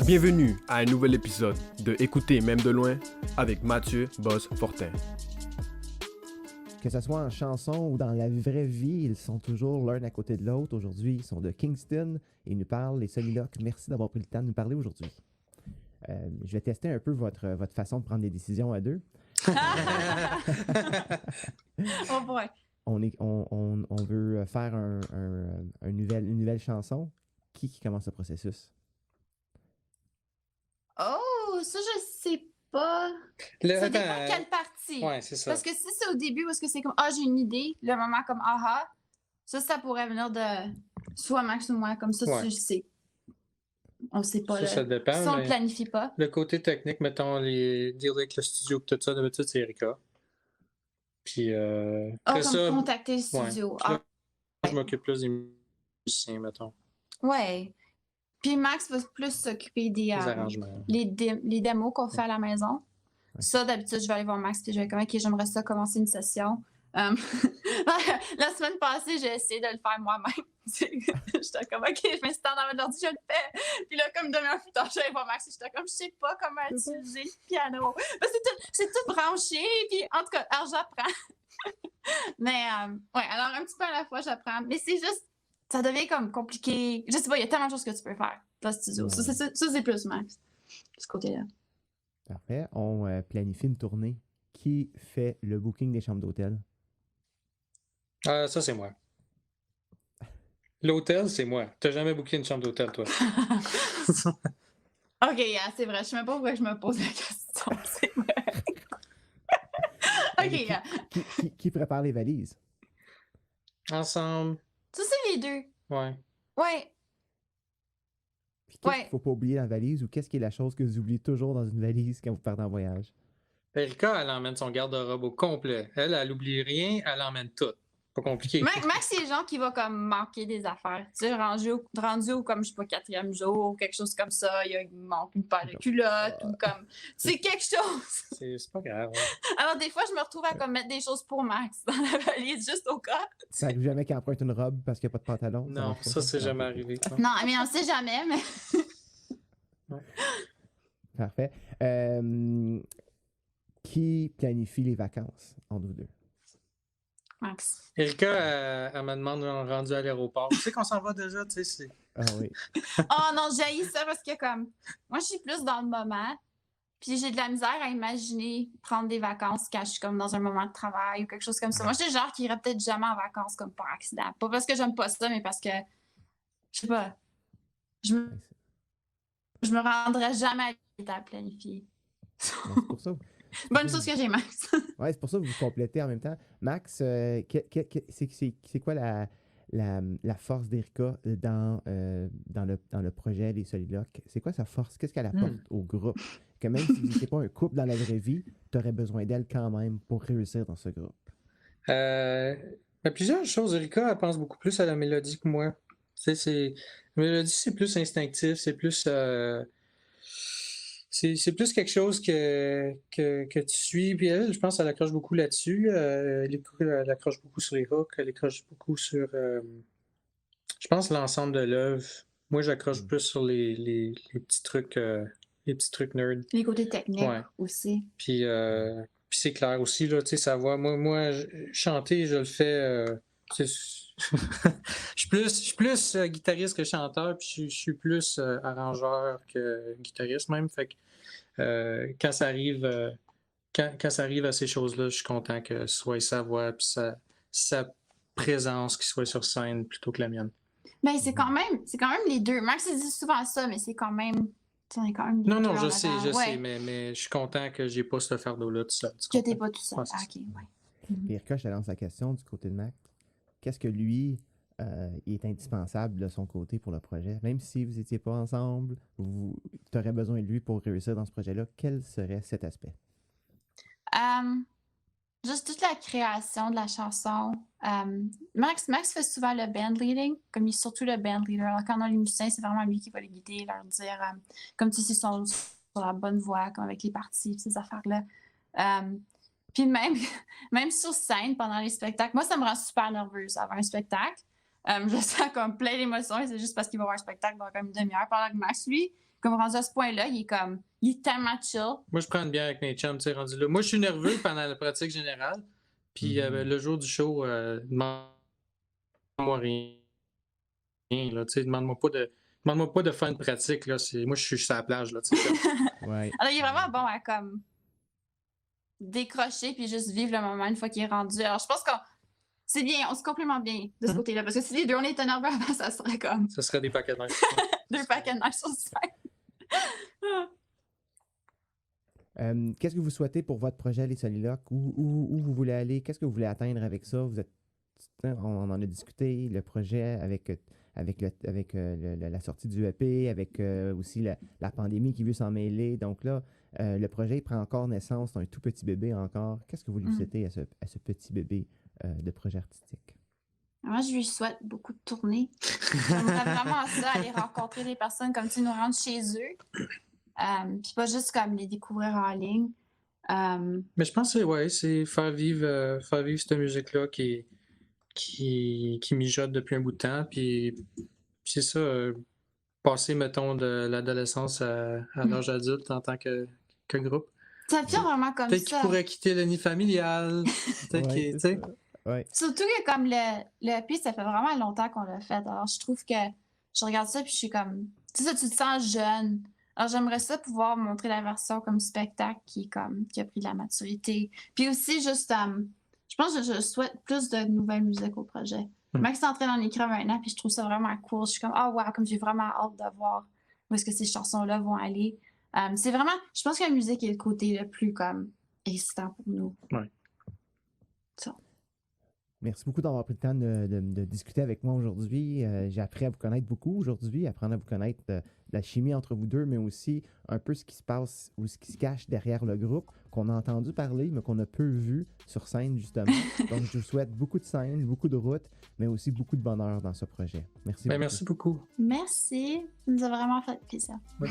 Bienvenue à un nouvel épisode de Écouter même de loin avec Mathieu Boss-Fortin. Que ce soit en chanson ou dans la vraie vie, ils sont toujours l'un à côté de l'autre. Aujourd'hui, ils sont de Kingston et ils nous parlent, les Soliloques. Merci d'avoir pris le temps de nous parler aujourd'hui. Je vais tester un peu votre façon de prendre des décisions à deux. Oh boy. On veut faire une nouvelle chanson. Qui commence le processus? Oh, ça, je sais pas. Ça dépend quelle partie. Ouais, c'est ça. Parce que si c'est au début, parce que c'est comme, j'ai une idée, le moment comme, ça pourrait venir de soit Max ou moi, comme ça, Ouais. je sais. On sait pas, là. Ça dépend. Si on ne planifie pas. Le côté technique, mettons, les deals avec le studio, tout ça, d'habitude, c'est Erika. Puis, après comme ça, contacter le studio. Puis là, je m'occupe plus des musiciens, mettons. Ouais. Puis Max va plus s'occuper des arrangements. Les démos qu'on fait à la maison. Ouais. Ça, d'habitude, je vais aller voir Max et je vais comme, OK, j'aimerais ça commencer une session. La semaine passée, j'ai essayé de le faire moi-même. J'étais comme, OK, je m'installe dans l'ordi, je le fais. Puis là, comme une demi-heure plus tard, j'allais voir Max et j'étais comme, je sais pas comment utiliser le piano. Parce que c'est tout branché. Puis en tout cas, alors j'apprends. Mais alors un petit peu à la fois, j'apprends. Mais c'est juste, ça devient comme compliqué. Je sais pas, il y a tellement de choses que tu peux faire dans le studio. Ouais. Ça, c'est plus Max, de ce côté-là. Parfait. On planifie une tournée. Qui fait le booking des chambres d'hôtel? Ça, c'est moi. L'hôtel, c'est moi. T'as jamais booké une chambre d'hôtel, toi? OK, c'est vrai. Je sais même pas pourquoi je me pose la question. C'est vrai. OK, Qui prépare les valises? Ensemble. Ça, c'est les deux. Ouais. Ouais. Puis qu'est-ce qu'il ne faut pas oublier dans la valise ou qu'est-ce qui est la chose que vous oubliez toujours dans une valise quand vous partez en voyage? Erika, elle emmène son garde-robe au complet. Elle oublie rien, elle emmène tout. Pas compliqué. Max, c'est les gens qui vont comme manquer des affaires. Tu sais, rendu au, comme, je sais pas, 4e jour ou quelque chose comme ça, il manque une paire de culottes ou comme... C'est quelque chose! C'est pas grave. Ouais. Alors, des fois, je me retrouve à comme mettre des choses pour Max dans la valise, juste au cas. Ça arrive jamais qu'il emprunte une robe parce qu'il n'y a pas de pantalon? Non, ça, c'est jamais arrivé. Non, mais on sait jamais, mais... Ouais. Parfait. Qui planifie les vacances entre vous deux? Max. Erika, elle me demande rendu à l'aéroport. Tu sais qu'on s'en va déjà, tu sais, c'est... Ah oui. Oh non, j'haïs ça parce que comme... Moi, je suis plus dans le moment, puis j'ai de la misère à imaginer prendre des vacances quand je suis comme dans un moment de travail ou quelque chose comme ça. Moi, je suis le genre qui irait peut-être jamais en vacances comme par accident. Pas parce que j'aime pas ça, mais parce que... Je sais pas. Je me rendrais jamais à planifier. Non, c'est pour ça. Bonne chose que j'ai, Max. Oui, c'est pour ça que vous complétez en même temps. Max, c'est quoi la force d'Erika dans le projet des Soliloques? C'est quoi sa force? Qu'est-ce qu'elle apporte au groupe? Que même si vous n'étiez pas un couple dans la vraie vie, tu aurais besoin d'elle quand même pour réussir dans ce groupe. Plusieurs choses. Erika, elle pense beaucoup plus à la mélodie que moi. Tu sais, la mélodie, c'est plus instinctif, c'est plus... C'est plus quelque chose que tu suis. Puis elle, je pense qu'elle accroche beaucoup là-dessus. Elle accroche beaucoup sur les hooks. Elle accroche beaucoup sur, je pense, l'ensemble de l'œuvre. Moi, j'accroche plus sur les petits trucs nerds. Les côtés techniques aussi. Puis c'est clair aussi, là, tu sais, sa voix. Moi, chanter, je le fais... je suis plus guitariste que chanteur, puis je suis plus arrangeur que guitariste même. Fait que quand ça arrive à ces choses-là, je suis content que ce soit sa voix puis sa présence qui soit sur scène plutôt que la mienne. Mais c'est quand même les deux. Max dit souvent ça, mais c'est quand même. Non, je sais, mais je suis content que j'ai pas ce fardeau-là tout seul. Que t'es pas tout seul. Ouais, OK, ouais. Erika, je te lance la question du côté de Max. Qu'est-ce que lui est indispensable de son côté pour le projet? Même si vous n'étiez pas ensemble, tu aurais besoin de lui pour réussir dans ce projet-là. Quel serait cet aspect? Juste toute la création de la chanson. Max fait souvent le band leading, comme il est surtout le band leader. Alors, quand on a les musiciens, c'est vraiment lui qui va les guider, leur dire, comme tu sais, s'ils sont sur la bonne voie, comme avec les parties, ces affaires-là. Puis même sur scène, pendant les spectacles, moi, ça me rend super nerveuse avant un spectacle. Je sens comme plein d'émotions et c'est juste parce qu'il va y avoir un spectacle dans comme une demi-heure. Pendant que Max, lui, comme rendu à ce point-là, il est tellement chill. Moi, je prends une bière avec mes chums, tu sais, rendu là. Moi, je suis nerveux pendant la pratique générale. Puis le jour du show, demande-moi rien. Là, tu sais, demande-moi pas de faire une pratique. Là. Moi, je suis sur la plage. Là, tu sais, Ouais. Alors, il est vraiment bon à comme décrocher puis juste vivre le moment une fois qu'il est rendu. Alors, je pense que c'est bien, on se complimente bien de ce côté-là. Parce que si les deux, on était nerveux avant, ça serait comme ça serait des paquets de neige. 2 paquets de neige sur scène. Qu'est-ce que vous souhaitez pour votre projet, les Soliloques? Où vous voulez aller? Qu'est-ce que vous voulez atteindre avec ça? On en a discuté, le projet avec la sortie du EP, avec aussi la pandémie qui veut s'en mêler. Donc là, le projet il prend encore naissance, c'est un tout petit bébé encore. Qu'est-ce que vous lui souhaitez à ce petit bébé de projet artistique? Moi, je lui souhaite beaucoup de tournées. J'aimerais vraiment ça, aller rencontrer des personnes comme tu nous rendre chez eux. Puis pas juste comme les découvrir en ligne. Mais je pense que c'est faire vivre cette musique-là qui mijote depuis un bout de temps. Puis c'est ça, passer, mettons, de l'adolescence à l'âge adulte en tant que groupe. Ça vient vraiment comme Peut-être ça. qu'il pourrait quitter le nid familial. Peut-être qu'il, tu sais. Ouais. Surtout que comme le EP, ça fait vraiment longtemps qu'on l'a fait. Alors je trouve que je regarde ça puis je suis comme, tu sais ça, tu te sens jeune. Alors j'aimerais ça pouvoir montrer la version comme spectacle qui a pris de la maturité. Puis aussi juste, je pense que je souhaite plus de nouvelles musiques au projet. Max est en train d'en écrire maintenant puis je trouve ça vraiment cool. Je suis comme, wow, comme j'ai vraiment hâte de voir où est-ce que ces chansons-là vont aller. C'est vraiment, je pense que la musique est le côté le plus comme excitant pour nous. Ouais. Ça. Merci beaucoup d'avoir pris le temps de discuter avec moi aujourd'hui. J'ai appris à vous connaître beaucoup aujourd'hui, apprendre à vous connaître la chimie entre vous deux, mais aussi un peu ce qui se passe ou ce qui se cache derrière le groupe, qu'on a entendu parler, mais qu'on a peu vu sur scène, justement. Donc, je vous souhaite beaucoup de scènes, beaucoup de routes, mais aussi beaucoup de bonheur dans ce projet. Merci beaucoup. Merci beaucoup. Merci. Ça nous a vraiment fait plaisir. Ouais.